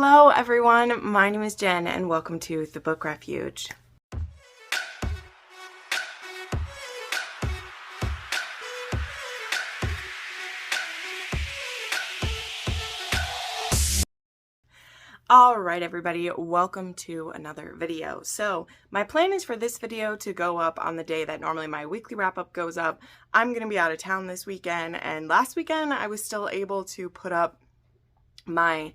Hello everyone, my name is Jen and welcome to The Book Refuge. Alright everybody, welcome to another video. So my plan is for this video to go up on the day that normally my weekly wrap-up goes up. I'm going to be out of town this weekend, and last weekend I was still able to put up my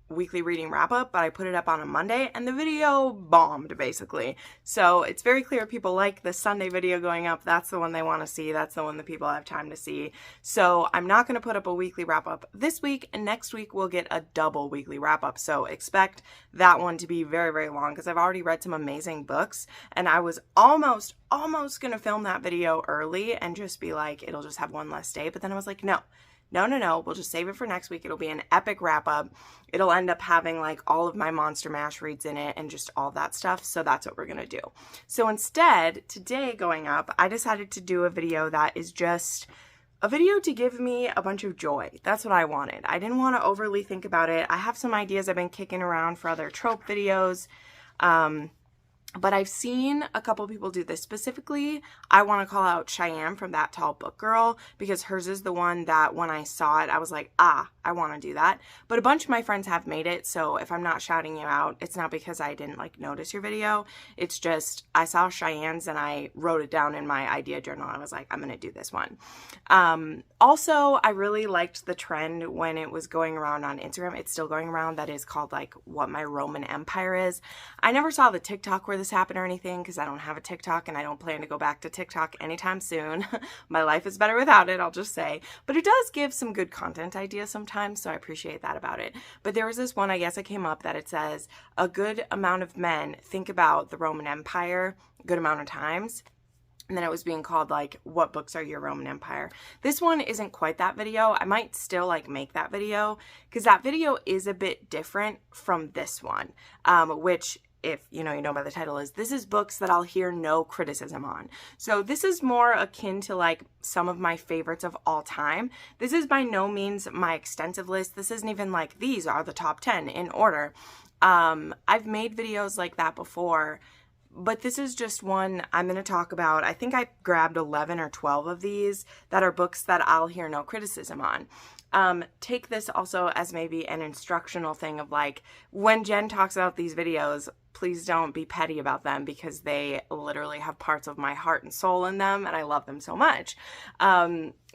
weekly reading wrap-up, but I put it up on a Monday and the video bombed basically. So it's very clear people like the Sunday video going up. That's the one they want to see. That's the one that people have time to see. So I'm not going to put up a weekly wrap-up this week, and next week we'll get a double weekly wrap-up. So expect that one to be very, very long because I've already read some amazing books, and I was almost going to film that video early and just be like, it'll just have one less day. But then I was like, no, we'll just save it for next week. It'll be an epic wrap-up. It'll end up having like all of my Monster Mash reads in it and just all that stuff. So that's what we're going to do. So instead, today going up, I decided to do a video that is just a video to give me a bunch of joy. That's what I wanted. I didn't want to overly think about it. I have some ideas I've been kicking around for other trope videos. But I've seen a couple people do this. Specifically, I want to call out Cheyenne from That Tall Book Girl, because hers is the one that when I saw it, I was like, I want to do that. But a bunch of my friends have made it, so if I'm not shouting you out, it's not because I didn't like notice your video. It's just I saw Cheyenne's and I wrote it down in my idea journal. I was like, I'm going to do this one. Also, I really liked the trend when it was going around on Instagram. It's still going around. That is called like What My Roman Empire Is. I never saw the TikTok where this happened or anything because I don't have a TikTok and I don't plan to go back to TikTok anytime soon. My life is better without it, I'll just say. But it does give some good content ideas sometimes, so I appreciate that about it. But there was this one, I guess it came up, that it says, a good amount of men think about the Roman Empire a good amount of times. And then it was being called like, what books are your Roman Empire? This one isn't quite that video. I might still like make that video because that video is a bit different from this one, which if you know by the title is, this is books that I'll hear no criticism on. So this is more akin to like some of my favorites of all time. This is by no means my extensive list. This isn't even like these are the top 10 in order. I've made videos like that before, but this is just one I'm going to talk about. I think I grabbed 11 or 12 of these that are books that I'll hear no criticism on. Take this also as maybe an instructional thing of like, when Jen talks about these videos, please don't be petty about them because they literally have parts of my heart and soul in them and I love them so much.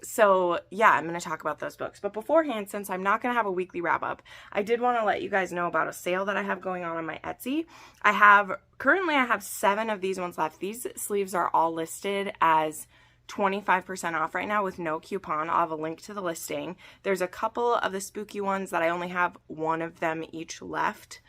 So yeah, I'm going to talk about those books. But beforehand, since I'm not going to have a weekly wrap up, I did want to let you guys know about a sale that I have going on my Etsy. Currently I have 7 of these ones left. These sleeves are all listed as 25% off right now with no coupon. I'll have a link to the listing. There's a couple of the spooky ones that I only have one of them each left.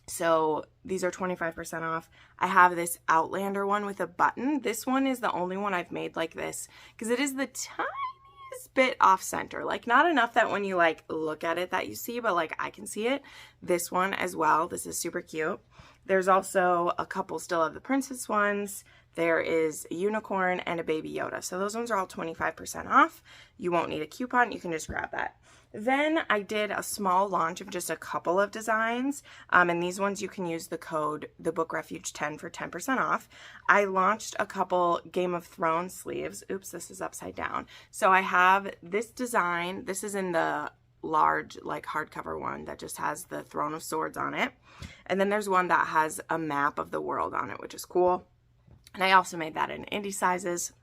So these are 25% off. I have this Outlander one with a button. This one is the only one I've made like this because it is the tiniest bit off center. Like not enough that when you like look at it that you see, but like I can see it. This one as well. This is super cute. There's also a couple still of the princess ones. There is a unicorn and a baby Yoda. So those ones are all 25% off. You won't need a coupon. You can just grab that. Then I did a small launch of just a couple of designs. And these ones you can use the code TheBookRefuge10 for 10% off. I launched a couple Game of Thrones sleeves. Oops, this is upside down. So I have this design. This is in the large like hardcover one that just has the Throne of Swords on it. And then there's one that has a map of the world on it, which is cool. And I also made that in indie sizes.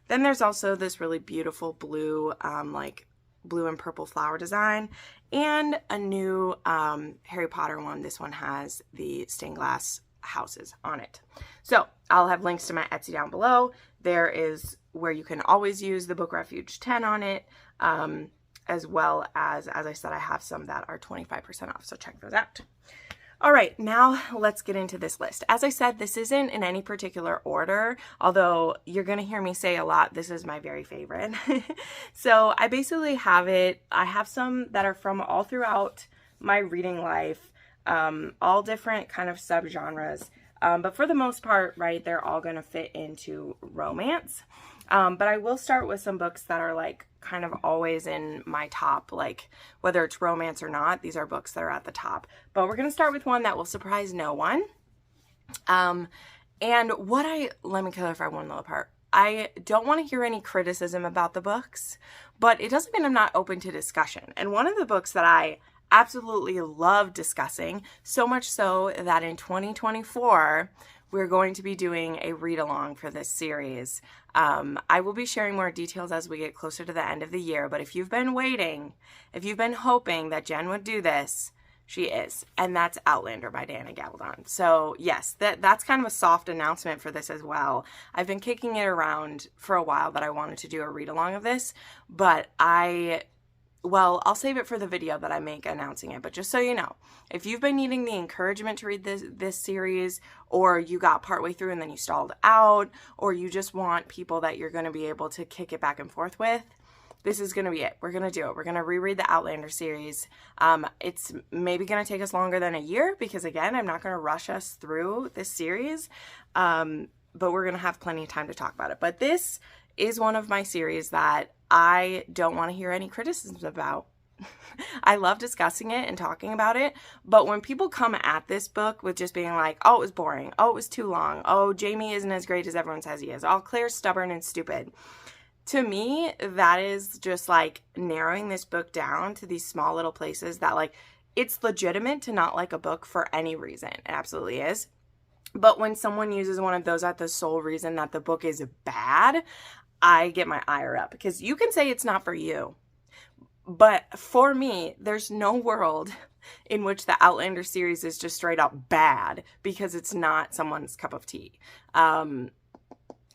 Then there's also this really beautiful blue, like blue and purple flower design, and a new Harry Potter one. This one has the stained glass houses on it. So I'll have links to my Etsy down below. There is where you can always use the Book Refuge 10 on it, as well as I said, I have some that are 25% off. So check those out. All right, now let's get into this list. As I said, this isn't in any particular order, although you're going to hear me say a lot, this is my very favorite. So I basically have it, I have some that are from all throughout my reading life, all different kind of subgenres. But for the most part, right, they're all going to fit into romance. But I will start with some books that are like kind of always in my top, like whether it's romance or not, these are books that are at the top. But we're going to start with one that will surprise no one. And let me clarify one little part. I don't want to hear any criticism about the books, but it doesn't mean I'm not open to discussion. And one of the books that I absolutely love discussing, so much so that in 2024, we're going to be doing a read-along for this series. I will be sharing more details as we get closer to the end of the year, but if you've been waiting, if you've been hoping that Jenn would do this, she is, and that's Outlander by Diana Gabaldon. So yes, that's kind of a soft announcement for this as well. I've been kicking it around for a while that I wanted to do a read-along of this, but I'll save it for the video that I make announcing it. But just so you know, if you've been needing the encouragement to read this series, or you got partway through and then you stalled out, or you just want people that you're going to be able to kick it back and forth with, this is going to be it. We're going to do it. We're going to reread the Outlander series. It's maybe going to take us longer than a year because, again, I'm not going to rush us through this series, but we're going to have plenty of time to talk about it. But this is one of my series that I don't want to hear any criticisms about. I love discussing it and talking about it, but when people come at this book with just being like, oh, it was boring, oh, it was too long, oh, Jamie isn't as great as everyone says he is, oh, Claire's stubborn and stupid. To me, that is just like narrowing this book down to these small little places that, like, it's legitimate to not like a book for any reason. It absolutely is. But when someone uses one of those as the sole reason that the book is bad, I get my ire up, because you can say it's not for you. But for me, there's no world in which the Outlander series is just straight up bad because it's not someone's cup of tea. And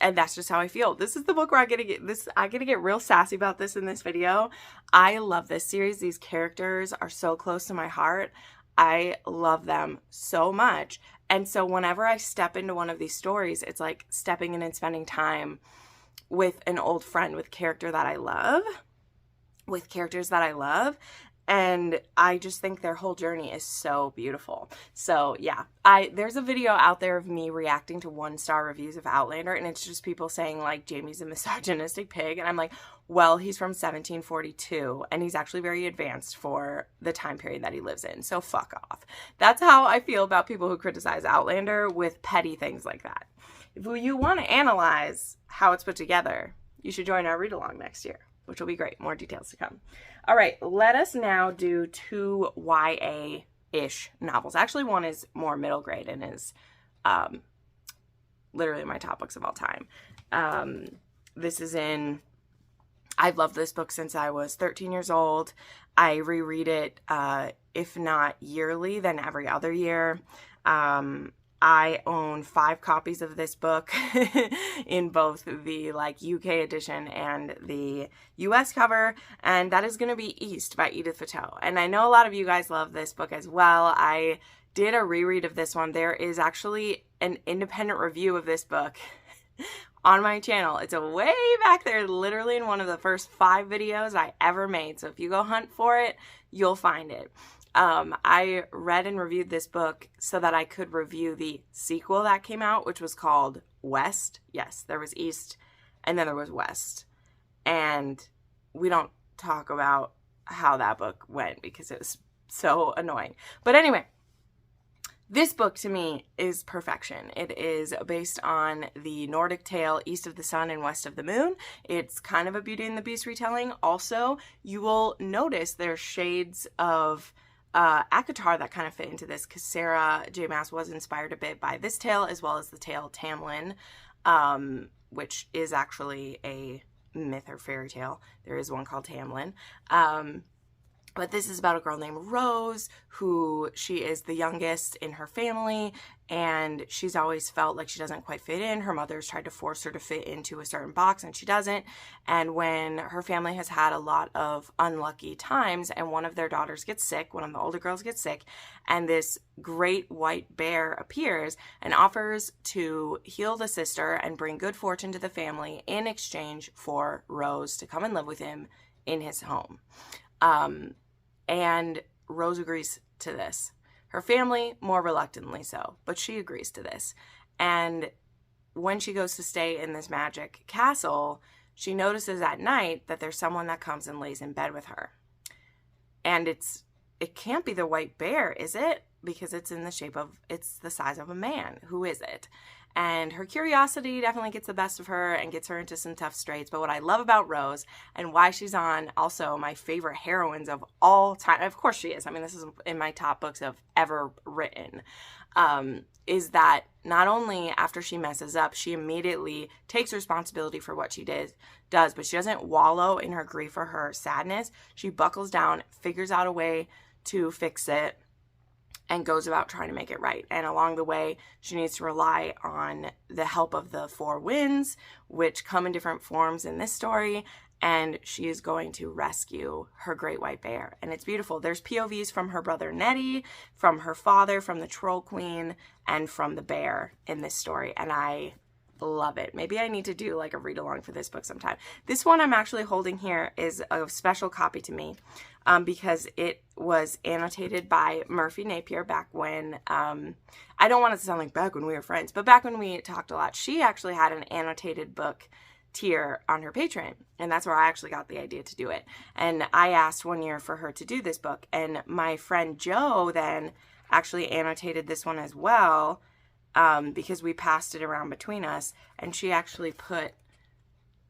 that's just how I feel. This is the book where I get to get real sassy about this in this video. I love this series. These characters are so close to my heart. I love them so much. And so whenever I step into one of these stories, it's like stepping in and spending time with an old friend, with characters that I love. And I just think their whole journey is so beautiful. So yeah, there's a video out there of me reacting to 1-star reviews of Outlander, and it's just people saying like Jamie's a misogynistic pig, and I'm like, well, he's from 1742, and he's actually very advanced for the time period that he lives in, so fuck off. That's how I feel about people who criticize Outlander with petty things like that. If you want to analyze how it's put together, you should join our read-along next year, which will be great. More details to come. All right, let us now do 2 YA-ish novels. Actually, one is more middle grade and is literally my top books of all time. I've loved this book since I was 13 years old. I reread it, if not yearly, then every other year. I own 5 copies of this book in both the UK edition and the US cover, and that is going to be East by Edith Pattou. And I know a lot of you guys love this book as well. I did a reread of this one. There is actually an independent review of this book on my channel. It's way back there, literally in one of the first 5 videos I ever made. So if you go hunt for it, you'll find it. I read and reviewed this book so that I could review the sequel that came out, which was called West. Yes, there was East and then there was West. And we don't talk about how that book went because it was so annoying. But anyway, this book to me is perfection. It is based on the Nordic tale East of the Sun and West of the Moon. It's kind of a Beauty and the Beast retelling. Also, you will notice there's shades of ACOTAR that kind of fit into this, because Sarah J. Maas was inspired a bit by this tale as well as the tale Tamlin, which is actually a myth or fairy tale. There is one called Tamlin. But this is about a girl named Rose, who she is the youngest in her family, and she's always felt like she doesn't quite fit in. Her mother's tried to force her to fit into a certain box, and she doesn't. And when her family has had a lot of unlucky times, and one of their daughters gets sick, one of the older girls gets sick, and this great white bear appears and offers to heal the sister and bring good fortune to the family in exchange for Rose to come and live with him in his home. And Rose agrees to this. Her family, more reluctantly so, but she agrees to this. And when she goes to stay in this magic castle, she notices at night that there's someone that comes and lays in bed with her. And it can't be the white bear, is it? Because it's it's the size of a man. Who is it? And her curiosity definitely gets the best of her and gets her into some tough straits. But what I love about Rose, and why she's on also my favorite heroines of all time, of course she is, I mean, this is in my top books I've ever written, is that not only after she messes up, she immediately takes responsibility for what she does, but she doesn't wallow in her grief or her sadness. She buckles down, figures out a way to fix it, and goes about trying to make it right. And along the way, she needs to rely on the help of the four winds, which come in different forms in this story, and she is going to rescue her great white bear. And it's beautiful. There's POVs from her brother Nettie, from her father, from the troll queen, and from the bear in this story. And I love it. Maybe I need to do like a read along for this book sometime. This one I'm actually holding here is a special copy to me, because it was annotated by Murphy Napier back when, I don't want it to sound like back when we were friends, but back when we talked a lot. She actually had an annotated book tier on her Patreon, and that's where I actually got the idea to do it. And I asked one year for her to do this book, and my friend Joe then actually annotated this one as well, because we passed it around between us, and she actually put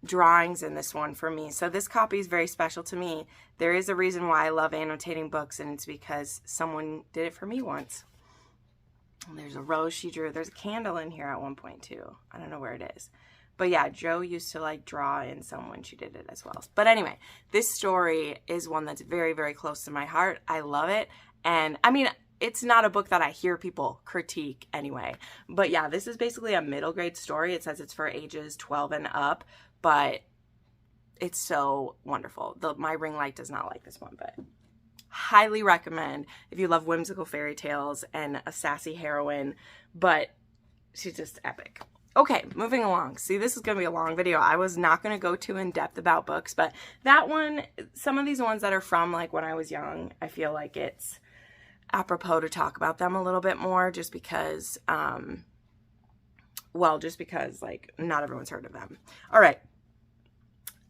drawings in this one for me. So this copy is very special to me. There is a reason why I love annotating books, and it's because someone did it for me once. And there's a rose she drew. There's a candle in here at one point too. I don't know where it is. But yeah, Joe used to like draw in some when she did it as well. But anyway, this story is one that's very, very close to my heart. I love it. And I mean, it's not a book that I hear people critique anyway. But yeah, this is basically a middle grade story. It says it's for ages 12 and up, but it's so wonderful. My ring light does not like this one, but highly recommend if you love whimsical fairy tales and a sassy heroine, but she's just epic. Okay, moving along. See, this is going to be a long video. I was not going to go too in depth about books, but that one, some of these ones that are from like when I was young, I feel like it's apropos to talk about them a little bit more, just because, just because like not everyone's heard of them. All right.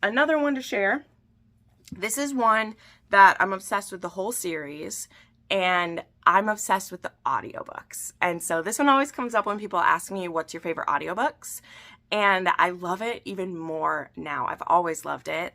Another one to share. This is one that I'm obsessed with the whole series, and I'm obsessed with the audiobooks. And so this one always comes up when people ask me, what's your favorite audiobooks? And I love it even more now. I've always loved it,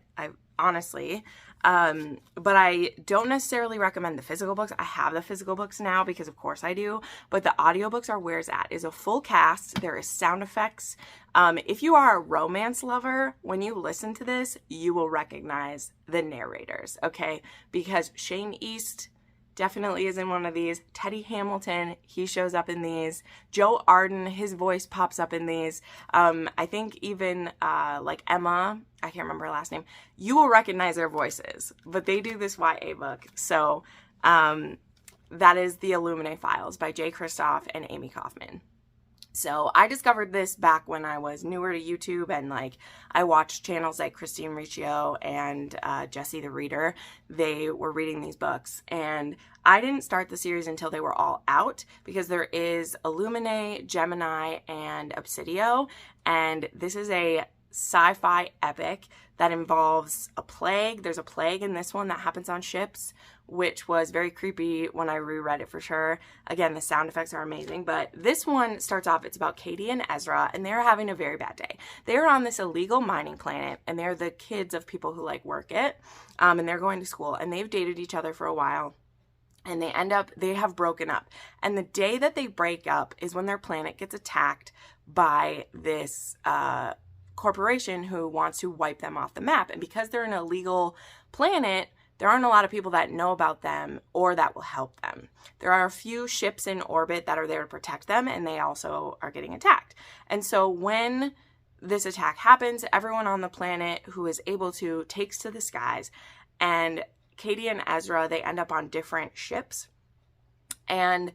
honestly. But I don't necessarily recommend the physical books. I have the physical books now because of course I do, but the audiobooks are where it's at. It's a full cast. There is sound effects. If you are a romance lover, when you listen to this, you will recognize the narrators, okay? Because Shane East definitely is in one of these. Teddy Hamilton, he shows up in these. Joe Arden, his voice pops up in these. I think even like Emma, I can't remember her last name, you will recognize their voices, but they do this YA book. So that is the Illuminae Files by Jay Kristoff and Amy Kaufman. So I discovered this back when I was newer to YouTube, and like I watched channels like Christine Riccio and Jessie the Reader. They were reading these books, and I didn't start the series until they were all out, because there is Illuminae, Gemini, and Obsidio, and this is a sci-fi epic that involves a plague. There's a plague in this one that happens on ships, which was very creepy when I reread it for sure. Again, the sound effects are amazing, but this one starts off, it's about Katie and Ezra, and they're having a very bad day. They're on this illegal mining planet, and they're the kids of people who like work it, and they're going to school, and they've dated each other for a while, and they have broken up. And the day that they break up is when their planet gets attacked by this corporation who wants to wipe them off the map. And because they're an illegal planet, there aren't a lot of people that know about them or that will help them. There are a few ships in orbit that are there to protect them, and they also are getting attacked. And so when this attack happens, everyone on the planet who is able to takes to the skies, and Katie and Ezra, they end up on different ships. And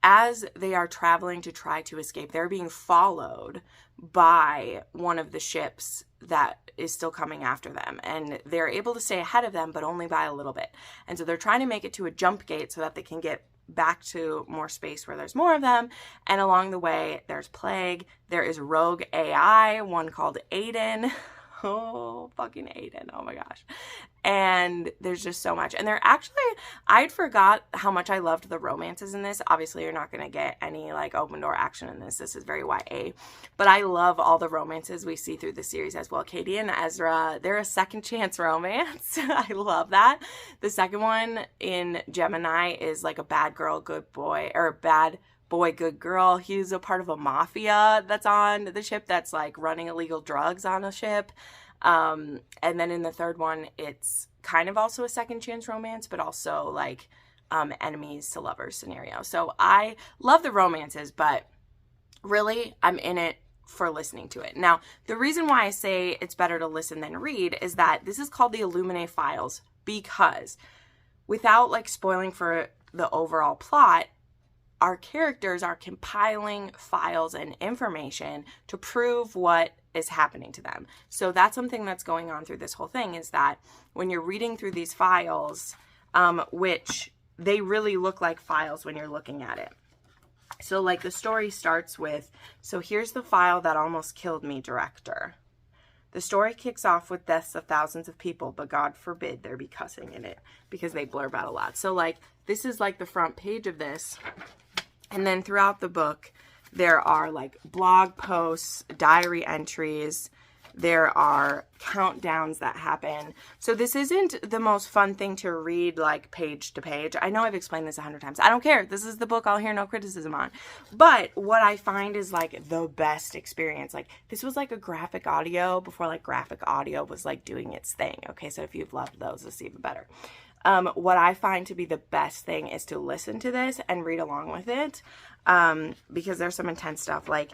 as they are traveling to try to escape, they're being followed by one of the ships that is still coming after them. And they're able to stay ahead of them, but only by a little bit. And so they're trying to make it to a jump gate so that they can get back to more space where there's more of them. And along the way, there's plague. There is rogue AI, one called Aiden. Oh, fucking Aiden. Oh my gosh. And there's just so much. And they're actually, I'd forgot how much I loved the romances in this. Obviously, you're not going to get any like open door action in this. This is very YA. But I love all the romances we see through the series as well. Katie and Ezra, they're a second chance romance. I love that. The second one in Gemini is like a bad girl, good boy, or a bad boy, good girl. He's a part of a mafia that's on the ship that's like running illegal drugs on a ship. And then in the third one, it's kind of also a second chance romance, but also like enemies to lovers scenario. So I love the romances, but really I'm in it for listening to it. Now, the reason why I say it's better to listen than read is that this is called the Illuminae Files because without like spoiling for the overall plot, our characters are compiling files and information to prove what is happening to them. So that's something that's going on through this whole thing is that when you're reading through these files, which they really look like files when you're looking at it. So like the story starts with, so here's the file that almost killed me, director. The story kicks off with deaths of thousands of people, but God forbid there be cussing in it because they blurb out a lot. So like this is like the front page of this. And then throughout the book, there are like blog posts, diary entries, there are countdowns that happen. So this isn't the most fun thing to read like page to page. I know I've explained this 100 times. I don't care. This is the book I'll hear no criticism on. But what I find is like the best experience. Like this was like a graphic audio before like graphic audio was like doing its thing. Okay, so if you've loved those, it's even better. What I find to be the best thing is to listen to this and read along with it because there's some intense stuff. Like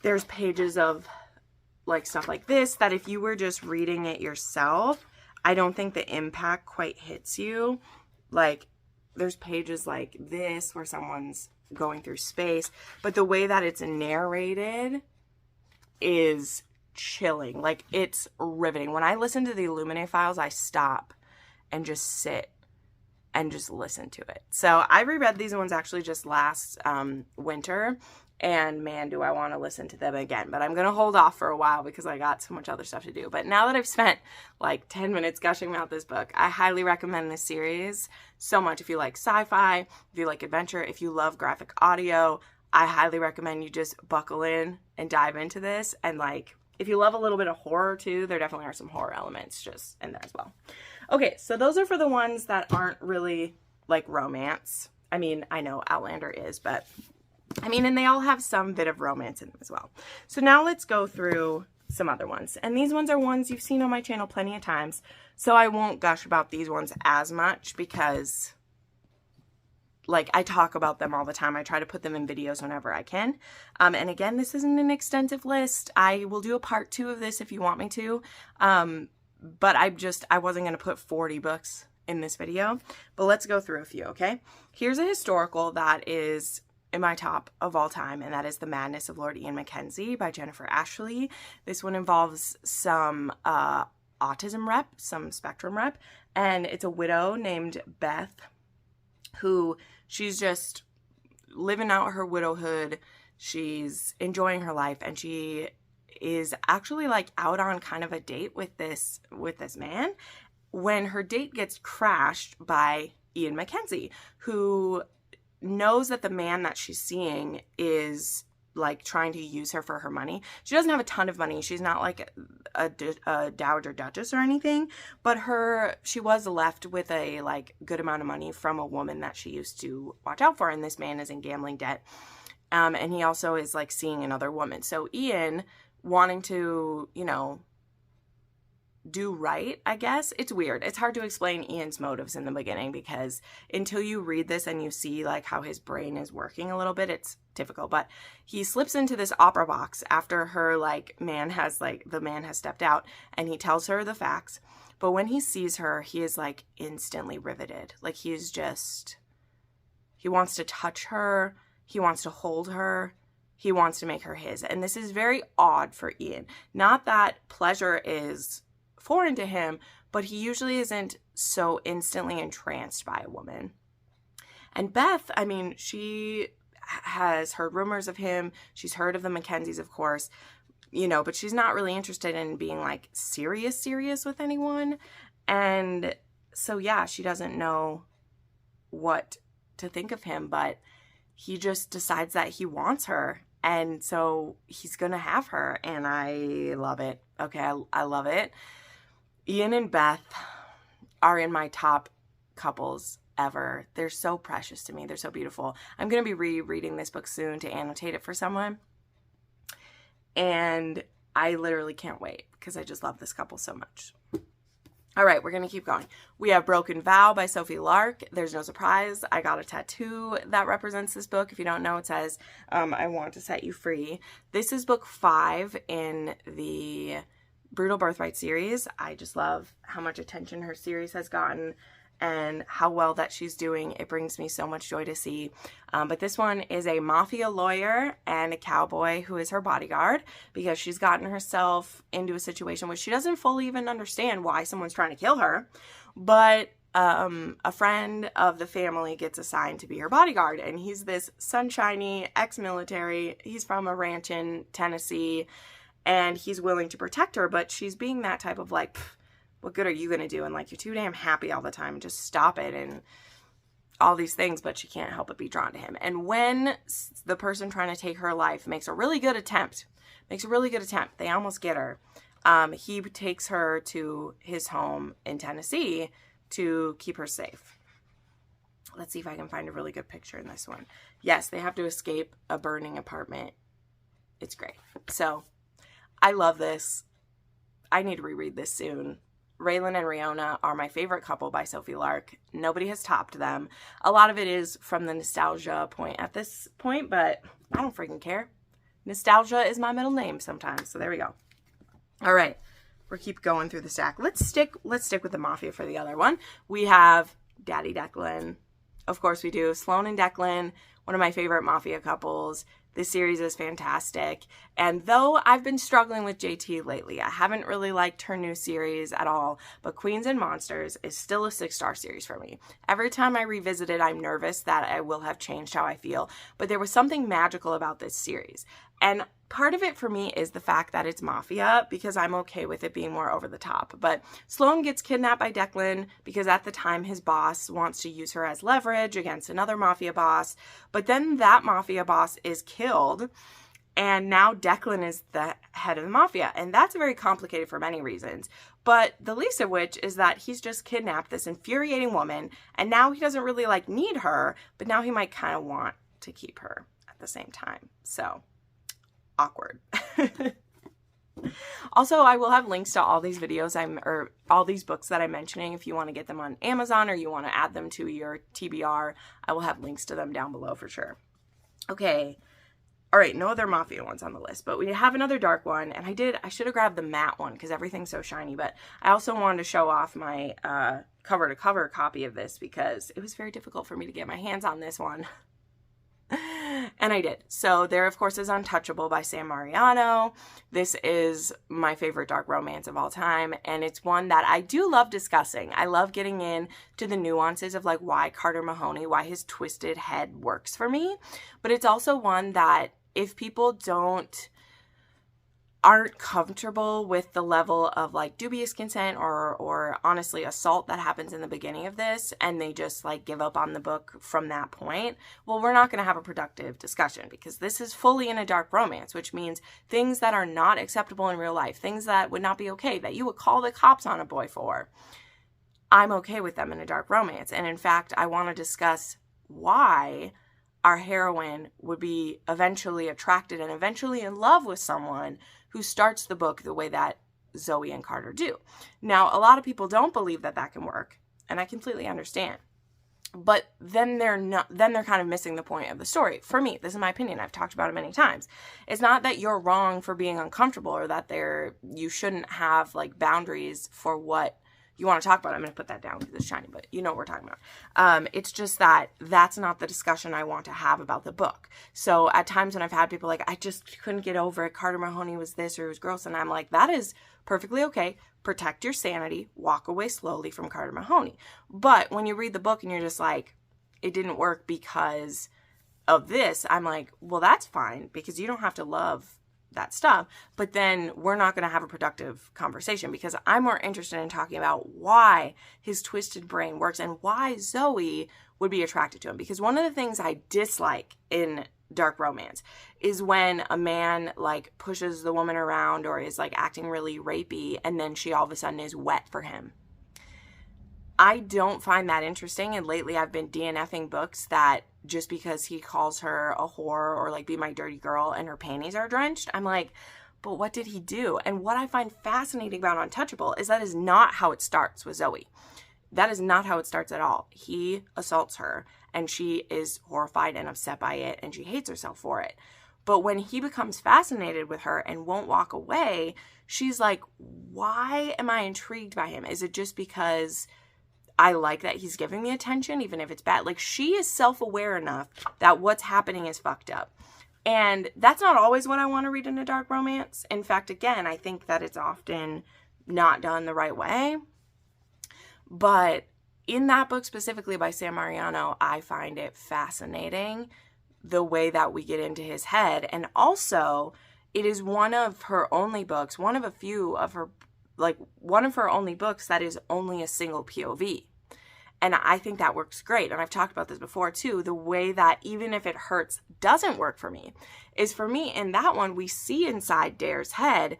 there's pages of like stuff like this that if you were just reading it yourself, I don't think the impact quite hits you. Like there's pages like this where someone's going through space, but the way that it's narrated is chilling. Like it's riveting. When I listen to the Illuminae Files, I stop and just sit and just listen to it. So I reread these ones actually just last winter, and man, do I want to listen to them again. But I'm going to hold off for a while because I got so much other stuff to do. But now that I've spent like 10 minutes gushing about this book, I highly recommend this series so much. If you like sci-fi, if you like adventure, if you love graphic audio, I highly recommend you just buckle in and dive into this. And like, if you love a little bit of horror too, there definitely are some horror elements just in there as well. Okay, so those are for the ones that aren't really like romance. I mean, I know Outlander is, but I mean, and they all have some bit of romance in them as well. So now let's go through some other ones. And these ones are ones you've seen on my channel plenty of times. So I won't gush about these ones as much because like I talk about them all the time. I try to put them in videos whenever I can. And again, this isn't an extensive list. I will do a part 2 of this if you want me to. But I wasn't going to put 40 books in this video, but let's go through a few, okay? Here's a historical that is in my top of all time, and that is The Madness of Lord Ian Mackenzie by Jennifer Ashley. This one involves some autism rep, some spectrum rep, and it's a widow named Beth who she's just living out her widowhood. She's enjoying her life, and she is actually like out on kind of a date with this man when her date gets crashed by Ian Mackenzie, who knows that the man that she's seeing is like trying to use her for her money. She doesn't have a ton of money. She's not like a dowager duchess or anything, but she was left with a like good amount of money from a woman that she used to watch out for, and this man is in gambling debt. And he also is like seeing another woman. So Ian, wanting to, you know, do right, I guess. It's weird. It's hard to explain Ian's motives in the beginning because until you read this and you see like how his brain is working a little bit, it's difficult. But he slips into this opera box after the man has stepped out, and he tells her the facts. But when he sees her, he is like instantly riveted. Like he wants to touch her. He wants to hold her. He wants to make her his. And this is very odd for Ian. Not that pleasure is foreign to him, but he usually isn't so instantly entranced by a woman. And Beth, I mean, she has heard rumors of him. She's heard of the Mackenzies, of course, you know, but she's not really interested in being like serious with anyone. And so, yeah, she doesn't know what to think of him, but he just decides that he wants her. And so he's going to have her. And I love it. Okay, I love it. Ian and Beth are in my top couples ever. They're so precious to me. They're so beautiful. I'm going to be rereading this book soon to annotate it for someone. And I literally can't wait because I just love this couple so much. All right, we're going to keep going. We have Broken Vow by Sophie Lark. There's no surprise. I got a tattoo that represents this book. If you don't know, it says, I want to set you free. This is book 5 in the Brutal Birthright series. I just love how much attention her series has gotten and how well that she's doing. It brings me so much joy to see. But this one is a mafia lawyer and a cowboy who is her bodyguard because she's gotten herself into a situation where she doesn't fully even understand why someone's trying to kill her. But a friend of the family gets assigned to be her bodyguard, and he's this sunshiny ex-military. He's from a ranch in Tennessee, and he's willing to protect her, but she's being that type of like, what good are you going to do? And like, you're too damn happy all the time. Just stop it. And all these things, but she can't help but be drawn to him. And when the person trying to take her life makes a really good attempt, they almost get her. He takes her to his home in Tennessee to keep her safe. Let's see if I can find a really good picture in this one. Yes, they have to escape a burning apartment. It's great. So I love this. I need to reread this soon. Raylan and Riona are my favorite couple by Sophie Lark. Nobody has topped them. A lot of it is from the nostalgia point at this point, but I don't freaking care. Nostalgia is my middle name sometimes, so there we go. All right, we'll keep going through the stack. Let's stick with the mafia for the other one. We have Daddy Declan. Of course we do. Sloan and Declan, one of my favorite mafia couples. This series is fantastic. And though I've been struggling with JT lately, I haven't really liked her new series at all, but Queens and Monsters is still a 6-star series for me. Every time I revisit it, I'm nervous that I will have changed how I feel, but there was something magical about this series. And part of it for me is the fact that it's mafia, because I'm okay with it being more over the top. But Sloan gets kidnapped by Declan because at the time his boss wants to use her as leverage against another mafia boss. But then that mafia boss is killed, and now Declan is the head of the mafia. And that's very complicated for many reasons. But the least of which is that he's just kidnapped this infuriating woman, and now he doesn't really need her, but now he might kind of want to keep her at the same time. So awkward. Also, I will have links to all these videos or all these books that I'm mentioning if you want to get them on Amazon or you want to add them to your TBR. I will have links to them down below for sure. Okay. All right, no other mafia ones on the list, but we have another dark one, and I should have grabbed the matte one because everything's so shiny, but I also wanted to show off my cover-to-cover copy of this because it was very difficult for me to get my hands on this one. And I did. So there, of course, is Untouchable by Sam Mariano. This is my favorite dark romance of all time, and it's one that I do love discussing. I love getting into the nuances of why Carter Mahoney, why his twisted head works for me. But it's also one that if people aren't comfortable with the level of dubious consent or honestly assault that happens in the beginning of this, and they just give up on the book from that point, well, we're not going to have a productive discussion because this is fully in a dark romance, which means things that are not acceptable in real life, things that would not be okay, that you would call the cops on a boy for. I'm okay with them in a dark romance. And in fact, I want to discuss why our heroine would be eventually attracted and eventually in love with someone who starts the book the way that Zoe and Carter do. Now, a lot of people don't believe that that can work, and I completely understand. But then they're kind of missing the point of the story. For me, this is my opinion. I've talked about it many times. It's not that you're wrong for being uncomfortable or that you shouldn't have boundaries for what you want to talk about it, I'm going to put that down because it's shiny, but you know what we're talking about. It's just that that's not the discussion I want to have about the book. So at times when I've had people like, I just couldn't get over it, Carter Mahoney was this or it was gross, and I'm like, that is perfectly okay. Protect your sanity. Walk away slowly from Carter Mahoney. But when you read the book and you're just like, it didn't work because of this, I'm like, well, that's fine because you don't have to love that stuff. But then we're not going to have a productive conversation because I'm more interested in talking about why his twisted brain works and why Zoe would be attracted to him. Because one of the things I dislike in dark romance is when a man like pushes the woman around or is like acting really rapey and then she all of a sudden is wet for him. I don't find that interesting, and lately I've been DNFing books that just because he calls her a whore or like be my dirty girl and her panties are drenched, I'm like, but what did he do? And what I find fascinating about Untouchable is that is not how it starts with Zoe. That is not how it starts at all. He assaults her and she is horrified and upset by it and she hates herself for it. But when he becomes fascinated with her and won't walk away, she's like, why am I intrigued by him? Is it just because I like that he's giving me attention, even if it's bad? Like, she is self-aware enough that what's happening is fucked up. And that's not always what I want to read in a dark romance. In fact, again, I think that it's often not done the right way. But in that book specifically by Sam Mariano, I find it fascinating the way that we get into his head. And also, it is one of her only books, one of a few of her, like one of her only books that is only a single POV. And I think that works great. And I've talked about this before too. The way that even if it hurts doesn't work for me is, for me in that one, we see inside Dare's head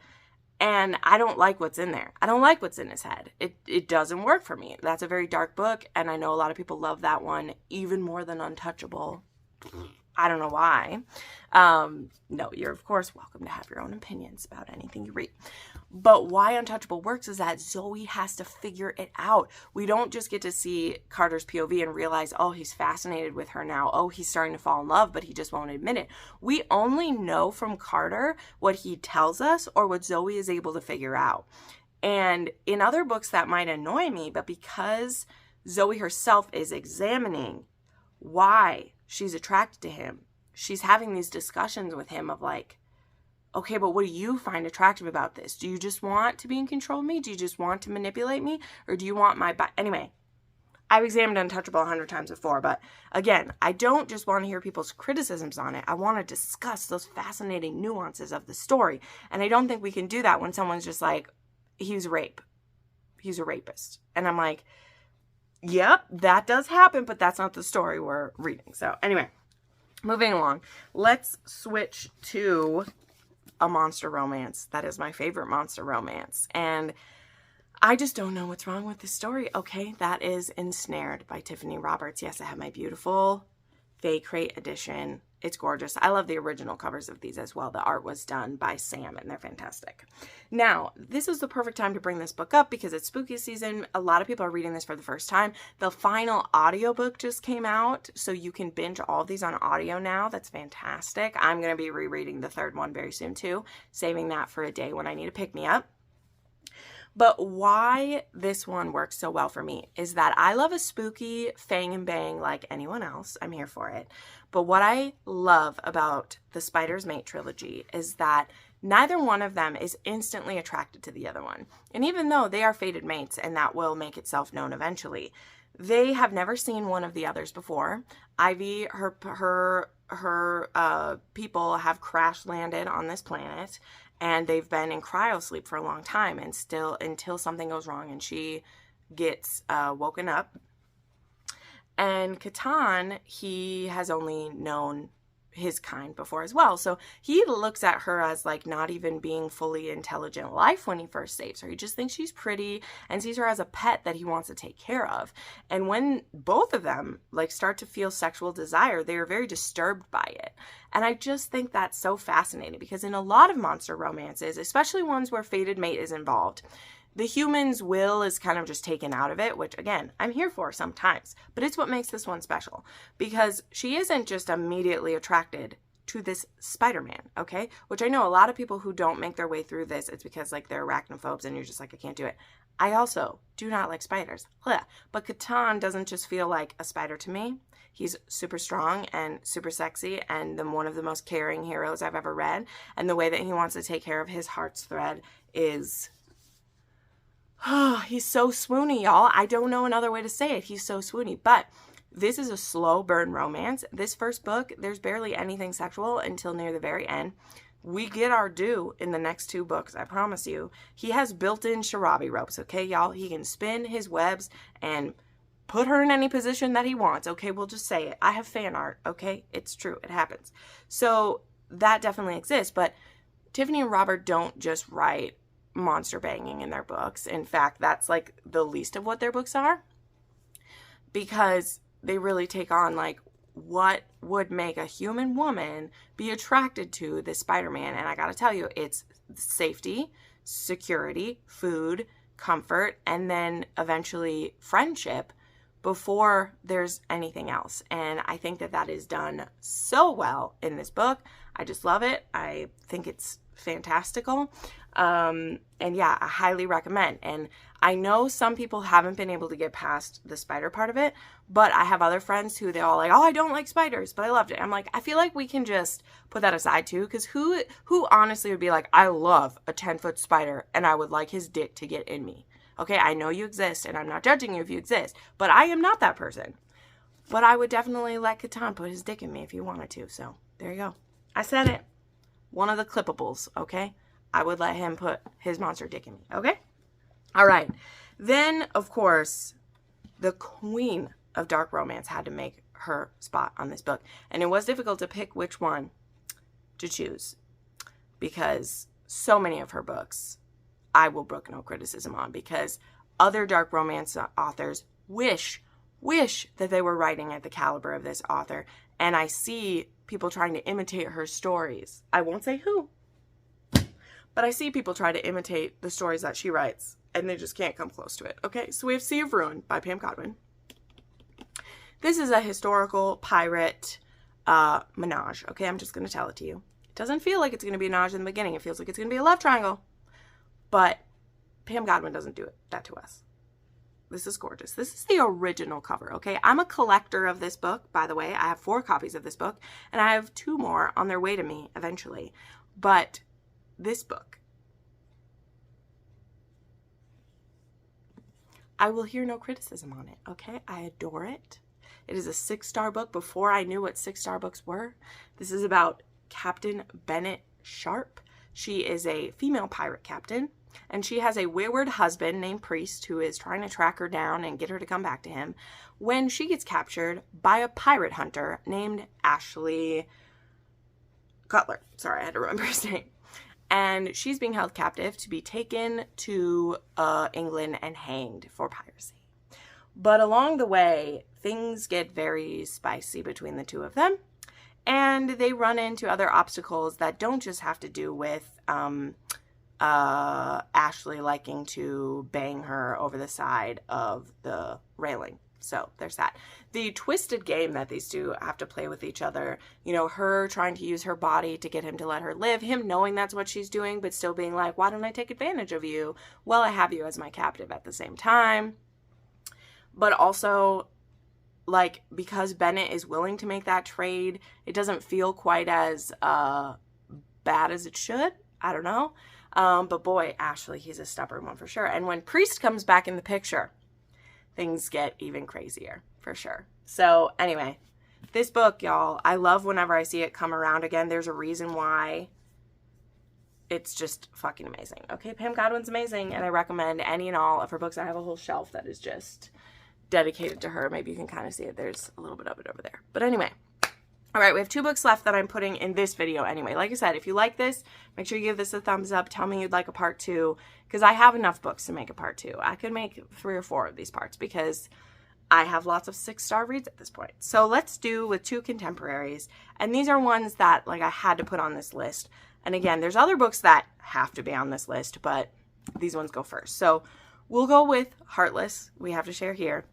and I don't like what's in there. I don't like what's in his head. It doesn't work for me. That's a very dark book. And I know a lot of people love that one even more than Untouchable. I don't know why. No, you're of course welcome to have your own opinions about anything you read. But why Untouchable works is that Zoe has to figure it out. We don't just get to see Carter's POV and realize, oh, he's fascinated with her now. Oh, he's starting to fall in love, but he just won't admit it. We only know from Carter what he tells us or what Zoe is able to figure out. And in other books that might annoy me, but because Zoe herself is examining why she's attracted to him, she's having these discussions with him of like, okay, but what do you find attractive about this? Do you just want to be in control of me? Do you just want to manipulate me? Or do you want my Anyway, I've examined Untouchable 100 times before, but again, I don't just want to hear people's criticisms on it. I want to discuss those fascinating nuances of the story. And I don't think we can do that when someone's just like, he's a rapist. And I'm like, yep, that does happen, but that's not the story we're reading. So anyway, moving along, let's switch to a monster romance. That is my favorite monster romance. And I just don't know what's wrong with this story. Okay, that is Ensnared by Tiffany Roberts. Yes, I have my beautiful Fae Crate edition. It's gorgeous. I love the original covers of these as well. The art was done by Sam and they're fantastic. Now, this is the perfect time to bring this book up because it's spooky season. A lot of people are reading this for the first time. The final audiobook just came out, so you can binge all of these on audio now. That's fantastic. I'm going to be rereading the third one very soon too, saving that for a day when I need to pick me up. But why this one works so well for me is that I love a spooky fang and bang like anyone else. I'm here for it. But what I love about the Spider's Mate trilogy is that neither one of them is instantly attracted to the other one. And even though they are fated mates and that will make itself known eventually, they have never seen one of the others before. Ivy, her people have crash landed on this planet. And they've been in cryosleep for a long time and still until something goes wrong and she gets woken up. And Catan, he has only known his kind before as well. So he looks at her as like not even being fully intelligent life when he first saves her. He just thinks she's pretty and sees her as a pet that he wants to take care of. And when both of them like start to feel sexual desire, they are very disturbed by it. And I just think that's so fascinating because in a lot of monster romances, especially ones where fated mate is involved, the human's will is kind of just taken out of it, which again, I'm here for sometimes, but it's what makes this one special because she isn't just immediately attracted to this Spider-Man, okay? Which I know a lot of people who don't make their way through this, it's because like they're arachnophobes and you're just like, I can't do it. I also do not like spiders. But Catan doesn't just feel like a spider to me. He's super strong and super sexy and one of the most caring heroes I've ever read. And the way that he wants to take care of his heart's thread is... he's so swoony, y'all. I don't know another way to say it. He's so swoony. But this is a slow burn romance. This first book, there's barely anything sexual until near the very end. We get our due in the next 2 books, I promise you. He has built-in shirabi ropes, okay, y'all? He can spin his webs and put her in any position that he wants, okay? We'll just say it. I have fan art, okay? It's true. It happens. So that definitely exists, but Tiffany and Robert don't just write monster banging in their books. In fact, that's like the least of what their books are, because they really take on like what would make a human woman be attracted to this Spider-Man. And I gotta tell you, it's safety, security, food, comfort, and then eventually friendship before there's anything else. And I think that that is done so well in this book. I just love it. I think it's fantastical. And yeah, I highly recommend. And I know some people haven't been able to get past the spider part of it, but I have other friends who they're all like, oh, I don't like spiders, but I loved it. I'm like, I feel like we can just put that aside too, because who honestly would be like, I love a 10-foot spider and I would like his dick to get in me. Okay, I know you exist and I'm not judging you if you exist, but I am not that person. But I would definitely let Catan put his dick in me if he wanted to. So there you go. I said it. One of the clippables, okay? I would let him put his monster dick in me, okay? All right. Then, of course, the queen of dark romance had to make her spot on this book. And it was difficult to pick which one to choose, because so many of her books I will brook no criticism on, because other dark romance authors wish that they were writing at the caliber of this author. And I see people trying to imitate her stories. I won't say who, but I see people try to imitate the stories that she writes, and they just can't come close to it. Okay, so we have Sea of Ruin by Pam Godwin. This is a historical pirate menage. Okay, I'm just going to tell it to you. It doesn't feel like it's going to be a menage in the beginning. It feels like it's going to be a love triangle. But Pam Godwin doesn't do that to us. This is gorgeous. This is the original cover, okay? I'm a collector of this book, by the way. I have 4 copies of this book, and I have 2 more on their way to me eventually. But this book, I will hear no criticism on it, okay? I adore it. It is a 6-star book before I knew what 6-star books were. This is about Captain Bennett Sharp. She is a female pirate captain, and she has a wayward husband named Priest who is trying to track her down and get her to come back to him when she gets captured by a pirate hunter named Ashley Cutler. Sorry, I had to remember his name. And she's being held captive to be taken to England and hanged for piracy. But along the way, things get very spicy between the 2 of them. And they run into other obstacles that don't just have to do with Ashley liking to bang her over the side of the railing. So there's that. The twisted game that these 2 have to play with each other, you know, her trying to use her body to get him to let her live, him knowing that's what she's doing, but still being like, why don't I take advantage of you? Well, I have you as my captive at the same time. But also, like, because Bennett is willing to make that trade, it doesn't feel quite as bad as it should. I don't know. But boy, Ashley, he's a stubborn one for sure. And when Priest comes back in the picture, things get even crazier for sure. So anyway, this book, y'all, I love whenever I see it come around again. There's a reason why. It's just fucking amazing. Okay, Pam Godwin's amazing, and I recommend any and all of her books. I have a whole shelf that is just dedicated to her. Maybe you can kind of see it. There's a little bit of it over there. But anyway, all right, we have 2 books left that I'm putting in this video anyway. Like I said, if you like this, make sure you give this a thumbs up. Tell me you'd like a part 2, because I have enough books to make a part 2. I could make 3 or 4 of these parts because I have lots of 6-star reads at this point. So let's do with 2 contemporaries. And these are ones that, like, I had to put on this list. And again, there's other books that have to be on this list, but these ones go first. So we'll go with Heartless. We have to share here.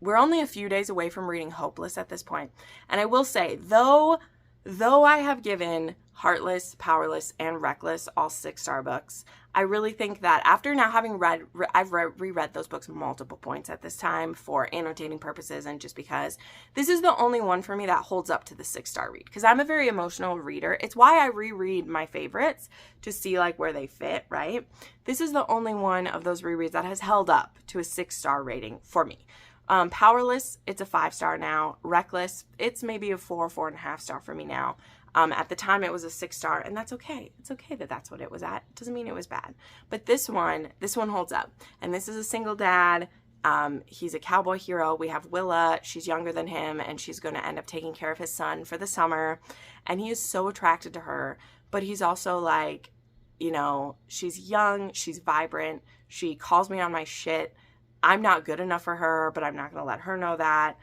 We're only a few days away from reading Hopeless at this point. And I will say, though I have given Heartless, Powerless, and Reckless all 6-star books, I really think that after now having I've reread those books multiple points at this time for annotating purposes, and just because this is the only one for me that holds up to the 6-star read, because I'm a very emotional reader. It's why I reread my favorites to see like where they fit, right? This is the only one of those rereads that has held up to a 6-star rating for me. Powerless, it's a 5-star now. Reckless, it's maybe a 4.5 star for me now. At the time it was a 6-star, and that's okay. It's okay that that's what it was at. It doesn't mean it was bad. But this one holds up. And this is a single dad. He's a cowboy hero. We have Willa. She's younger than him, and she's going to end up taking care of his son for the summer. And he is so attracted to her, but he's also like, you know, she's young, she's vibrant. She calls me on my shit. I'm not good enough for her, but I'm not going to let her know that.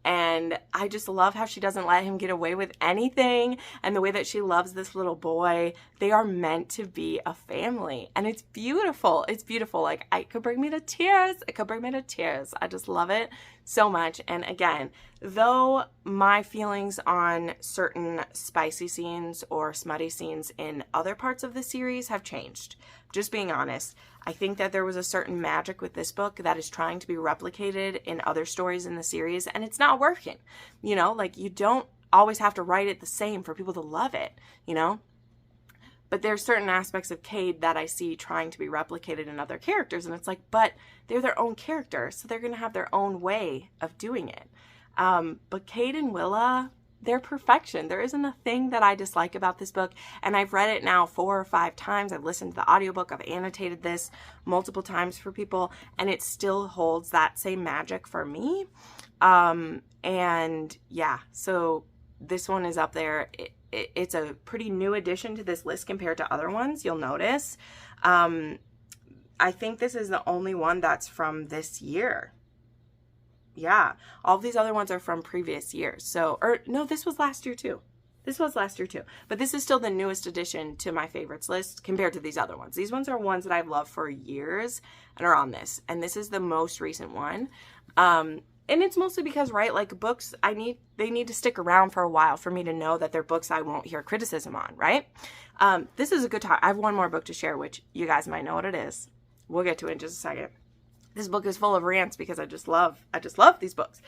And I just love how she doesn't let him get away with anything, and the way that she loves this little boy. They are meant to be a family, and it's beautiful. It's beautiful. Like, it could bring me to tears. It could bring me to tears. I just love it so much. And again, though my feelings on certain spicy scenes or smutty scenes in other parts of the series have changed, just being honest, I think that there was a certain magic with this book that is trying to be replicated in other stories in the series, and it's not working. You know, like, you don't always have to write it the same for people to love it, you know? But there's certain aspects of Cade that I see trying to be replicated in other characters, and it's like, but they're their own character, so they're going to have their own way of doing it. But Cade and Willa, they're perfection. There isn't a thing that I dislike about this book, and I've read it now 4 or 5 times. I've listened to the audiobook. I've annotated this multiple times for people, and it still holds that same magic for me. And yeah, so this one is up there. It's a pretty new addition to this list compared to other ones, you'll notice. I think this is the only one that's from this year. Yeah, all these other ones are from previous years. So, or no, this was last year too. This was last year too. But this is still the newest addition to my favorites list compared to these other ones. These ones are ones that I've loved for years and are on this. And this is the most recent one. And it's mostly because, right, like, books, they need to stick around for a while for me to know that they're books I won't hear criticism on, right? This is a good time. I have one more book to share, which you guys might know what it is. We'll get to it in just a second. This book is full of rants because I just love these books.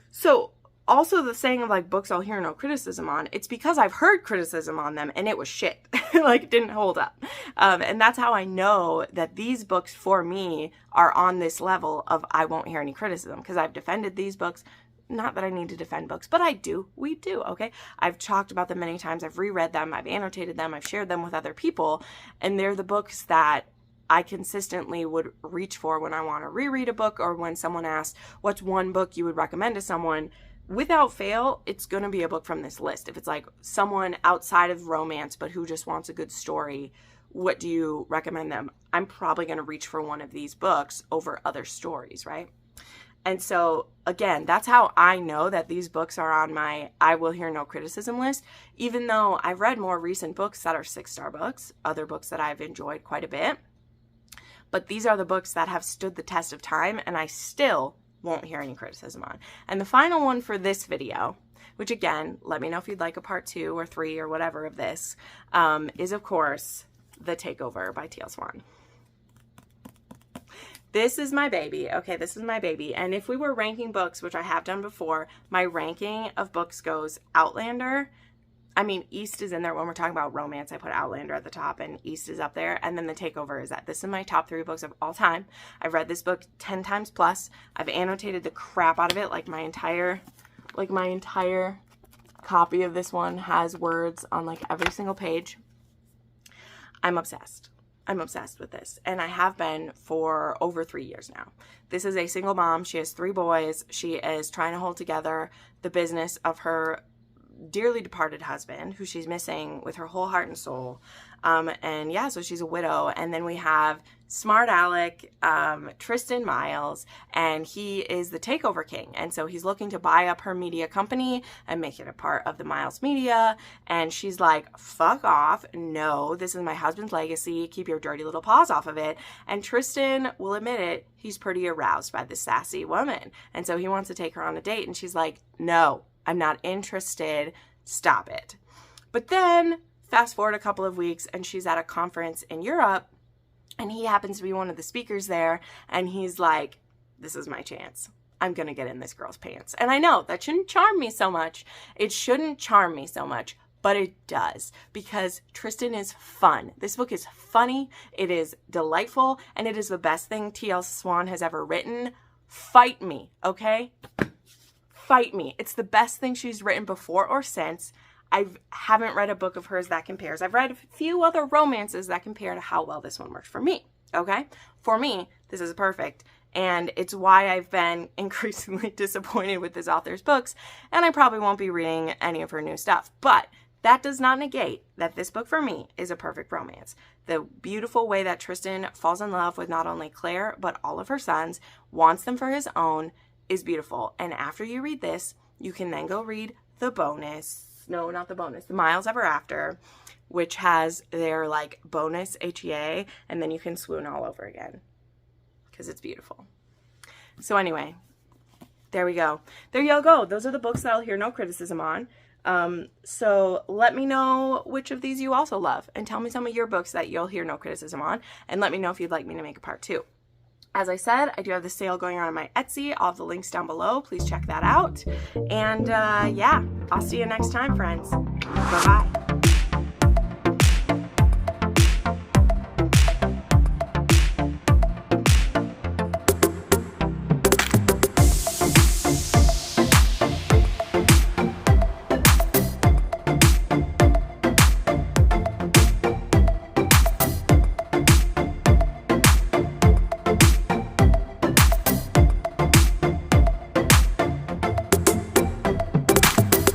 So also the saying of like books I'll hear no criticism on, it's because I've heard criticism on them and it was shit. Like, it didn't hold up. And that's how I know that these books for me are on this level of I won't hear any criticism, because I've defended these books. Not that I need to defend books, but I do. We do, okay? I've talked about them many times. I've reread them. I've annotated them. I've shared them with other people. And they're the books that I consistently would reach for when I want to reread a book, or when someone asks, what's one book you would recommend to someone? Without fail, it's going to be a book from this list. If it's like someone outside of romance, but who just wants a good story, what do you recommend them? I'm probably going to reach for one of these books over other stories, right? And so, again, that's how I know that these books are on my I will hear no criticism list, even though I've read more recent books that are 6-star books, other books that I've enjoyed quite a bit. But these are the books that have stood the test of time, and I still won't hear any criticism on. And the final one for this video, which again, let me know if you'd like a part 2 or 3 or whatever of this, is of course The Takeover by TL Swan. This is my baby. Okay, this is my baby. And if we were ranking books, which I have done before, my ranking of books goes Outlander. I mean, East is in there. When we're talking about romance, I put Outlander at the top, and East is up there. And then The Takeover is that. This is my top 3 books of all time. I've read this book 10 times plus. I've annotated the crap out of it. Like my entire copy of this one has words on like every single page. I'm obsessed. I'm obsessed with this, and I have been for over 3 years now. This is a single mom. She has 3 boys. She is trying to hold together the business of her dearly departed husband, who she's missing with her whole heart and soul. And yeah, so she's a widow. And then we have smart Alec, Tristan Miles, and he is the takeover king. And so he's looking to buy up her media company and make it a part of the Miles media. And she's like, fuck off. No, this is my husband's legacy. Keep your dirty little paws off of it. And Tristan will admit it. He's pretty aroused by this sassy woman. And so he wants to take her on a date. And she's like, no, I'm not interested. Stop it. But then Fast forward a couple of weeks and she's at a conference in Europe and he happens to be one of the speakers there and he's like, this is my chance. I'm going to get in this girl's pants. And I know that shouldn't charm me so much. It shouldn't charm me so much, but it does because Tristan is fun. This book is funny. It is delightful. And it is the best thing TL Swan has ever written. Fight me, okay? Fight me. It's the best thing she's written before or since. I haven't read a book of hers that compares. I've read a few other romances that compare to how well this one works for me, okay? For me, this is perfect. And it's why I've been increasingly disappointed with this author's books, and I probably won't be reading any of her new stuff. But that does not negate that this book for me is a perfect romance. The beautiful way that Tristan falls in love with not only Claire, but all of her sons, wants them for his own, is beautiful. And after you read this, you can then go read the bonus. No, not the bonus. The Miles Ever After, which has their like bonus HEA, and then you can swoon all over again. Because it's beautiful. So anyway, there we go. There you go. Those are the books that I'll hear no criticism on. So let me know which of these you also love. And tell me some of your books that you'll hear no criticism on. And let me know if you'd like me to make a part 2. As I said, I do have the sale going on my Etsy. I'll have the links down below. Please check that out. And yeah, I'll see you next time, friends. Bye-bye.